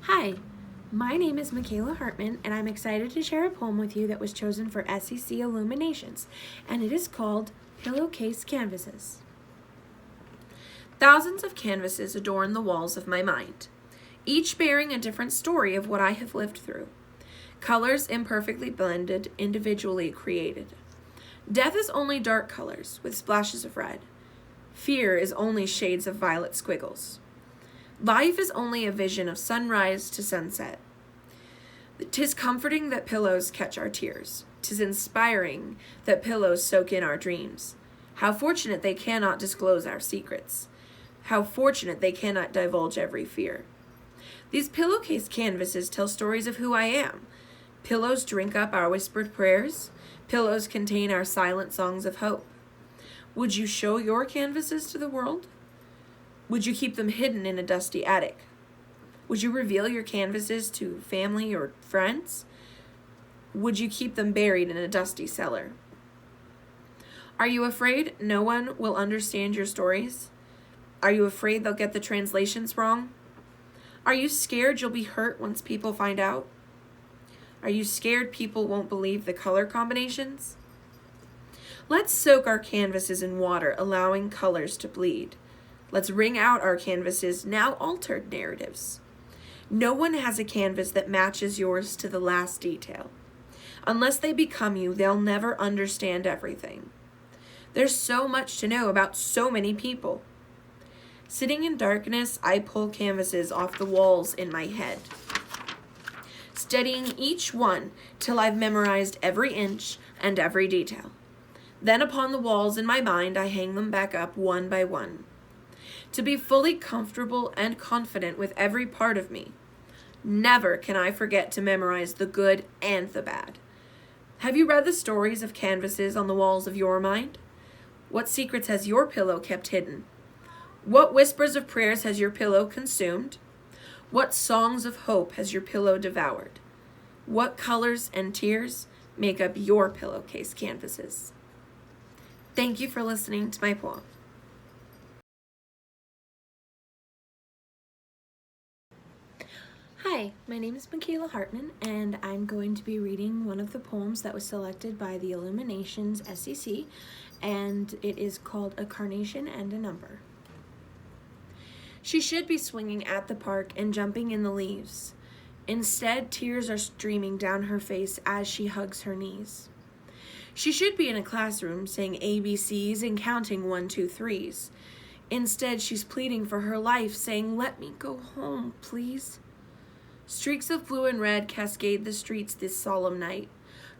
Hi, my name is Michaela Hartman, and I'm excited to share a poem with you that was chosen for SCC Illuminations, and it is called Pillowcase Canvases. Thousands of canvases adorn the walls of my mind, each bearing a different story of what I have lived through. Colors imperfectly blended, individually created. Death is only dark colors with splashes of red. Fear is only shades of violet squiggles. Life is only a vision of sunrise to sunset. 'Tis comforting that pillows catch our tears. 'Tis inspiring that pillows soak in our dreams. How fortunate they cannot disclose our secrets. How fortunate they cannot divulge every fear. These pillowcase canvases tell stories of who I am. Pillows drink up our whispered prayers. Pillows contain our silent songs of hope. Would you show your canvases to the world? Would you keep them hidden in a dusty attic? Would you reveal your canvases to family or friends? Would you keep them buried in a dusty cellar? Are you afraid no one will understand your stories? Are you afraid they'll get the translations wrong? Are you scared you'll be hurt once people find out? Are you scared people won't believe the color combinations? Let's soak our canvases in water, allowing colors to bleed. Let's wring out our canvases, now altered narratives. No one has a canvas that matches yours to the last detail. Unless they become you, they'll never understand everything. There's so much to know about so many people. Sitting in darkness, I pull canvases off the walls in my head, studying each one till I've memorized every inch and every detail. Then upon the walls in my mind, I hang them back up one by one, to be fully comfortable and confident with every part of me. Never can I forget to memorize the good and the bad. Have you read the stories of canvases on the walls of your mind? What secrets has your pillow kept hidden? What whispers of prayers has your pillow consumed? What songs of hope has your pillow devoured? What colors and tears make up your pillowcase canvases? Thank you for listening to my poem. Hi, my name is Michaela Hartman, and I'm going to be reading one of the poems that was selected by the Illuminations SCC, and it is called A Carnation and a Number. She should be swinging at the park and jumping in the leaves. Instead, tears are streaming down her face as she hugs her knees. She should be in a classroom saying ABCs and counting 1, 2, 3s. Instead, she's pleading for her life, saying, "Let me go home, please." Streaks of blue and red cascade the streets this solemn night.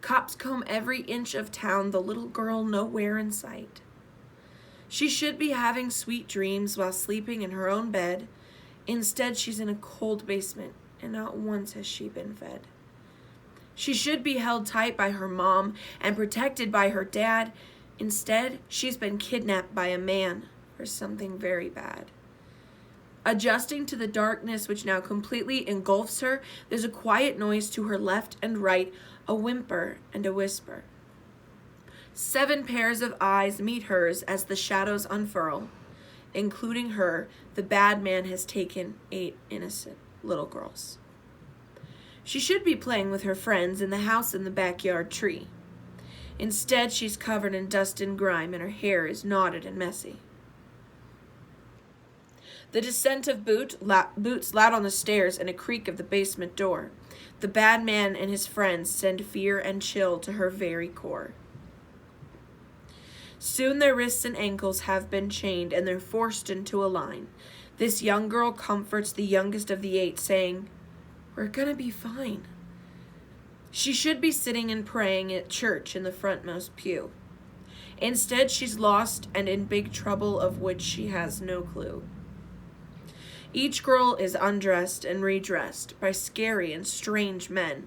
Cops comb every inch of town, the little girl nowhere in sight. She should be having sweet dreams while sleeping in her own bed. Instead, she's in a cold basement, and not once has she been fed. She should be held tight by her mom and protected by her dad. Instead, she's been kidnapped by a man for something very bad. Adjusting to the darkness which now completely engulfs her, there's a quiet noise to her left and right, a whimper and a whisper. 7 pairs of eyes meet hers as the shadows unfurl. Including her, the bad man has taken 8 innocent little girls. She should be playing with her friends in the house in the backyard tree. Instead, she's covered in dust and grime, and her hair is knotted and messy. The descent of boots loud on the stairs and a creak of the basement door. The bad man and his friends send fear and chill to her very core. Soon their wrists and ankles have been chained, and they're forced into a line. This young girl comforts the youngest of the 8, saying, "We're gonna be fine." She should be sitting and praying at church in the frontmost pew. Instead, she's lost and in big trouble of which she has no clue. Each girl is undressed and redressed by scary and strange men.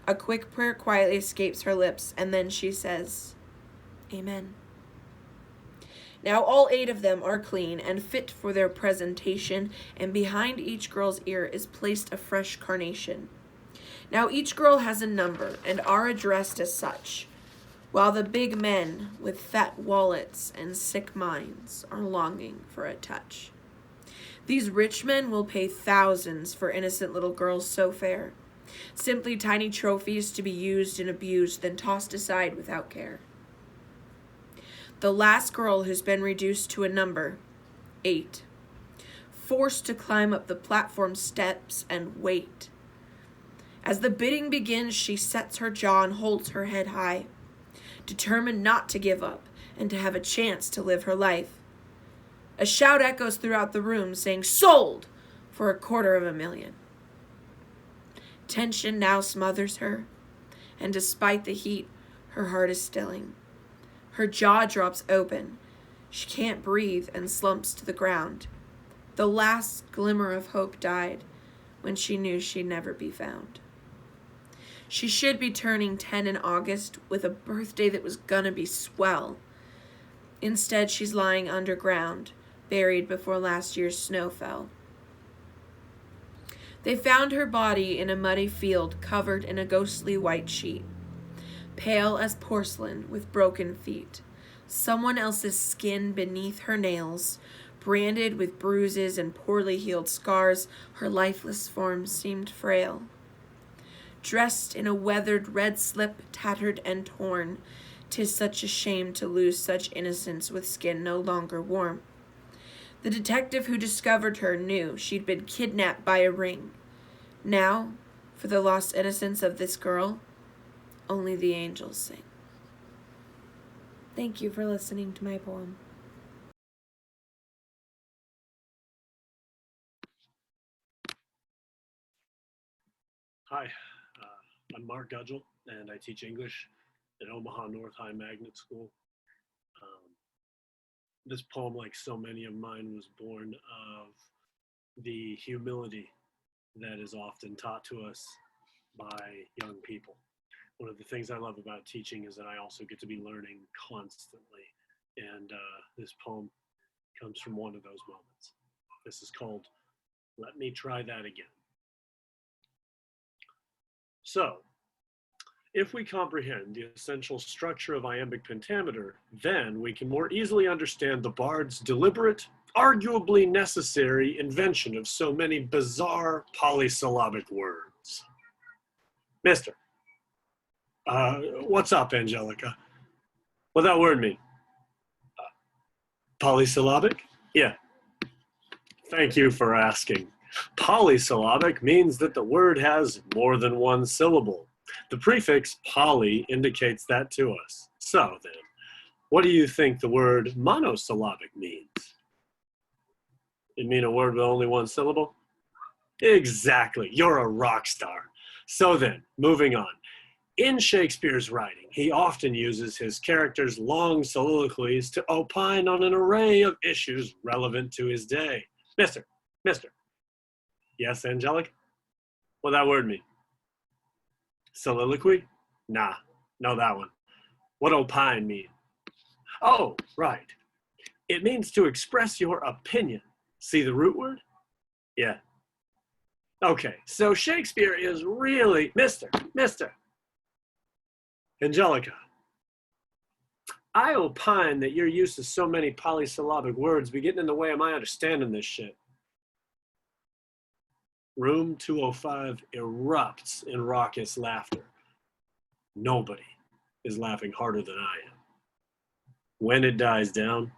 A quick prayer quietly escapes her lips, and then she says, "Amen." Now all 8 of them are clean and fit for their presentation, and behind each girl's ear is placed a fresh carnation. Now each girl has a number and are addressed as such, while the big men with fat wallets and sick minds are longing for a touch. These rich men will pay thousands for innocent little girls so fair, simply tiny trophies to be used and abused, then tossed aside without care. The last girl who's been reduced to a number, 8, forced to climb up the platform steps and wait. As the bidding begins, she sets her jaw and holds her head high, determined not to give up and to have a chance to live her life. A shout echoes throughout the room saying, "Sold for $250,000. Tension now smothers her, and despite the heat, her heart is stilling. Her jaw drops open. She can't breathe and slumps to the ground. The last glimmer of hope died when she knew she'd never be found. She should be turning 10 in August with a birthday that was gonna be swell. Instead, she's lying underground, buried before last year's snow fell. They found her body in a muddy field covered in a ghostly white sheet, pale as porcelain with broken feet, someone else's skin beneath her nails, branded with bruises and poorly healed scars. Her lifeless form seemed frail. Dressed in a weathered red slip, tattered and torn, 'tis such a shame to lose such innocence with skin no longer warm. The detective who discovered her knew she'd been kidnapped by a ring. Now, for the lost innocence of this girl, only the angels sing. Thank you for listening to my poem. Hi, I'm Mark Gudgel, and I teach English at Omaha North High Magnet School. This poem, like so many of mine, was born of the humility that is often taught to us by young people. One of the things I love about teaching is that I also get to be learning constantly, and this poem comes from one of those moments. This is called "Let Me Try That Again." So, if we comprehend the essential structure of iambic pentameter, then we can more easily understand the bard's deliberate, arguably necessary invention of so many bizarre polysyllabic words. Mister, what's up, Angelica? What that word mean? Polysyllabic? Yeah. Thank you for asking. Polysyllabic means that the word has more than one syllable. The prefix poly indicates that to us. So then, what do you think the word monosyllabic means? You mean a word with only one syllable? Exactly. You're a rock star. So then, moving on. In Shakespeare's writing, he often uses his characters' long soliloquies to opine on an array of issues relevant to his day. Mister. Yes, Angelic? What that word mean? Soliloquy? Nah, no that one. What opine mean? Oh, right. It means to express your opinion. See the root word? Yeah. Okay, so Shakespeare is really Mister. Angelica, I opine that your use of so many polysyllabic words be getting in the way of my understanding this shit. Room 205 erupts in raucous laughter. Nobody is laughing harder than I am. When it dies down,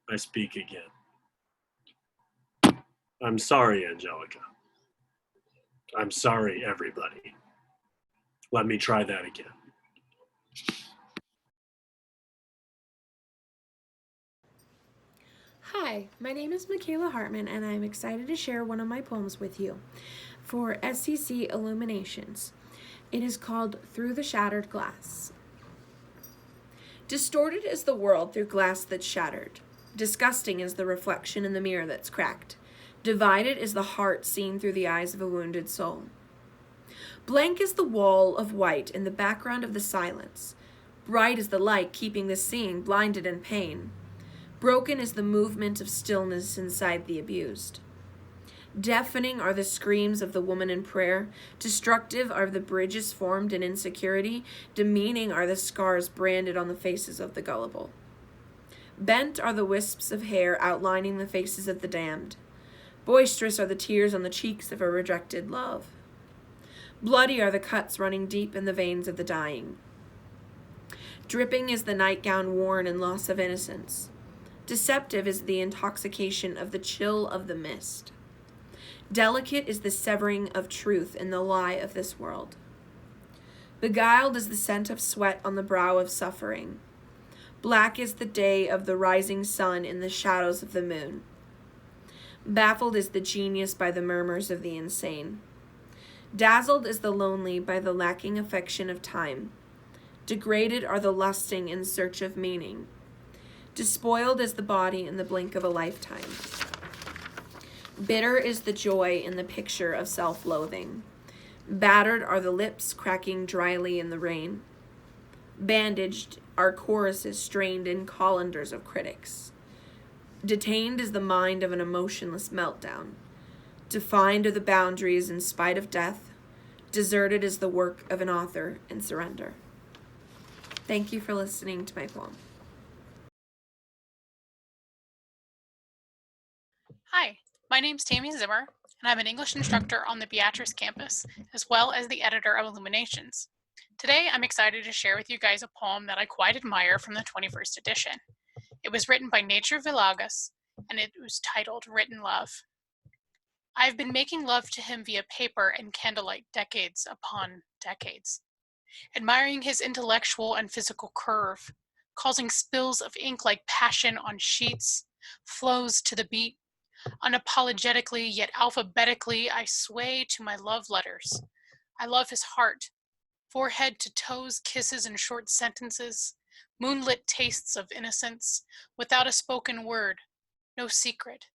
I speak again. I'm sorry, Angelica. I'm sorry, everybody. Let me try that again. Hi, my name is Michaela Hartman, and I'm excited to share one of my poems with you for SCC Illuminations. It is called Through the Shattered Glass. Distorted is the world through glass that's shattered. Disgusting is the reflection in the mirror that's cracked. Divided is the heart seen through the eyes of a wounded soul. Blank is the wall of white in the background of the silence. Bright is the light keeping the seeing blinded in pain. Broken is the movement of stillness inside the abused. Deafening are the screams of the woman in prayer. Destructive are the bridges formed in insecurity. Demeaning are the scars branded on the faces of the gullible. Bent are the wisps of hair outlining the faces of the damned. Boisterous are the tears on the cheeks of a rejected love. Bloody are the cuts running deep in the veins of the dying. Dripping is the nightgown worn in loss of innocence. Deceptive is the intoxication of the chill of the mist. Delicate is the severing of truth in the lie of this world. Beguiled is the scent of sweat on the brow of suffering. Black is the day of the rising sun in the shadows of the moon. Baffled is the genius by the murmurs of the insane. Dazzled is the lonely by the lacking affection of time. Degraded are the lusting in search of meaning. Despoiled is the body in the blink of a lifetime. Bitter is the joy in the picture of self-loathing. Battered are the lips cracking dryly in the rain. Bandaged are choruses strained in colanders of critics. Detained is the mind of an emotionless meltdown. Defined are the boundaries in spite of death. Deserted is the work of an author in surrender. Thank you for listening to my poem. Hi, my name's Tammy Zimmer, and I'm an English instructor on the Beatrice campus, as well as the editor of Illumminations. Today, I'm excited to share with you guys a poem that I quite admire from the 21st edition. It was written by Nature Villegas, and it was titled Written Love. I've been making love to him via paper and candlelight decades upon decades, admiring his intellectual and physical curve, causing spills of ink like passion on sheets, flows to the beat. Unapologetically yet alphabetically, I sway to my love letters. I love his heart, forehead to toes, kisses and short sentences, moonlit tastes of innocence, without a spoken word, no secret,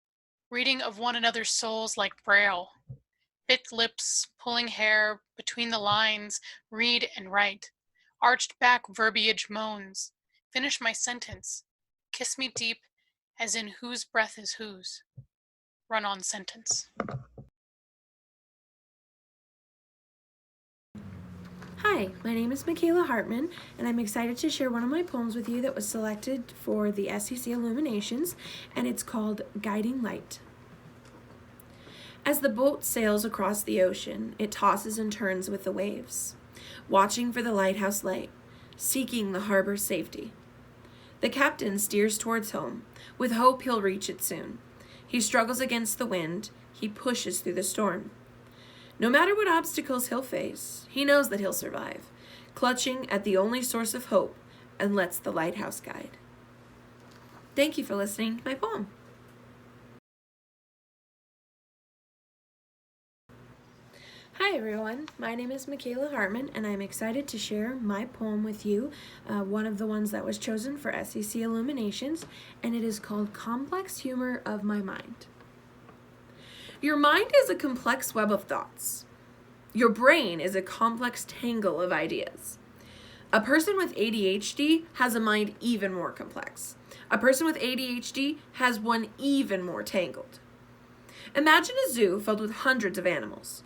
reading of one another's souls like Braille, bit lips, pulling hair, between the lines, read and write, arched back verbiage moans, finish my sentence, kiss me deep, as in whose breath is whose. Run-on sentence. Hi, my name is Michaela Hartman, and I'm excited to share one of my poems with you that was selected for the SCC Illuminations, and it's called Guiding Light. As the boat sails across the ocean, it tosses and turns with the waves, watching for the lighthouse light, seeking the harbor's safety. The captain steers towards home, with hope he'll reach it soon. He struggles against the wind, he pushes through the storm. No matter what obstacles he'll face, he knows that he'll survive, clutching at the only source of hope, and lets the lighthouse guide. Thank you for listening to my poem. Hi everyone, my name is Michaela Hartman, and I'm excited to share my poem with you, one of the ones that was chosen for SCC Illuminations, and it is called Complex Humor of My Mind. Your mind is a complex web of thoughts. Your brain is a complex tangle of ideas. A person with ADHD has a mind even more complex. A person with ADHD has one even more tangled. Imagine a zoo filled with hundreds of animals.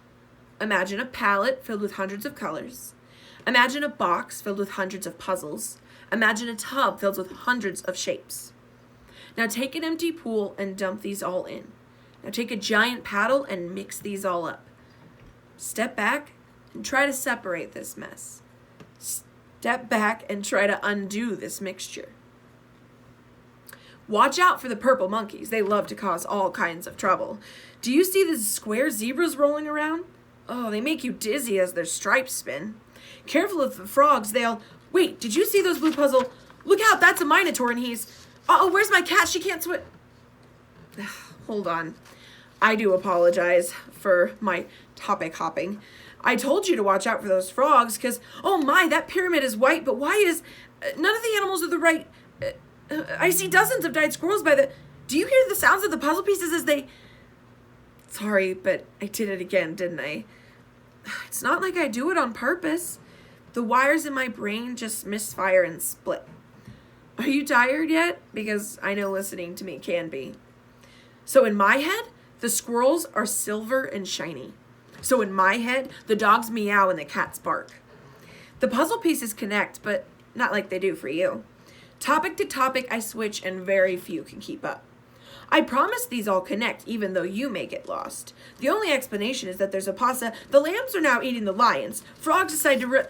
Imagine a palette filled with hundreds of colors. Imagine a box filled with hundreds of puzzles. Imagine a tub filled with hundreds of shapes. Now take an empty pool and dump these all in. Now take a giant paddle and mix these all up. Step back and try to separate this mess. Step back and try to undo this mixture. Watch out for the purple monkeys. They love to cause all kinds of trouble. Do you see the square zebras rolling around? Oh, they make you dizzy as their stripes spin. Careful of the frogs, Wait, did you see those blue puzzle? Look out, that's a minotaur and he's... Oh, where's my cat? She can't swim. Hold on. I do apologize for my topic hopping. I told you to watch out for those frogs because, oh my, that pyramid is white, but why is... none of the animals are the right... I see dozens of dyed squirrels by the... Do you hear the sounds of the puzzle pieces as they... Sorry, but I did it again, didn't I? It's not like I do it on purpose. The wires in my brain just misfire and split. Are you tired yet? Because I know listening to me can be. So in my head, the squirrels are silver and shiny. So in my head, the dogs meow and the cats bark. The puzzle pieces connect, but not like they do for you. Topic to topic I switch and very few can keep up. I promise these all connect, even though you may get lost. The only explanation is that there's a pasta. The lambs are now eating the lions. Frogs decide to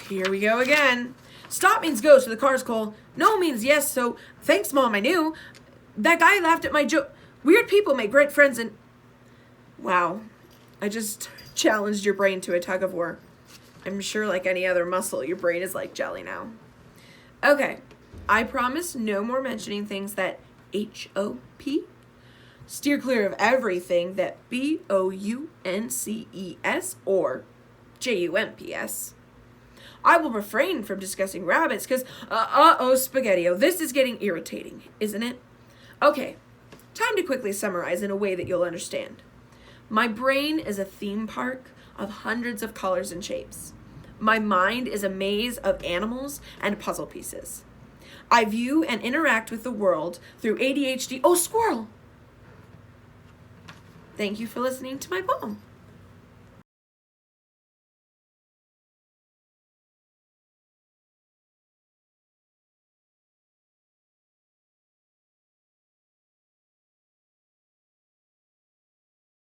Here we go again. Stop means go, so the car's cool. No means yes, so thanks, Mom, I knew. That guy laughed at my joke. Weird people make great friends and... Wow. I just challenged your brain to a tug of war. I'm sure like any other muscle, your brain is like jelly now. Okay. I promise no more mentioning things that H-O-P. Steer clear of everything that B-O-U-N-C-E-S or J-U-M-P-S. I will refrain from discussing rabbits because, spaghetti-o, this is getting irritating, isn't it? Okay, time to quickly summarize in a way that you'll understand. My brain is a theme park of hundreds of colors and shapes. My mind is a maze of animals and puzzle pieces. I view and interact with the world through ADHD. Oh, squirrel! Thank you for listening to my poem.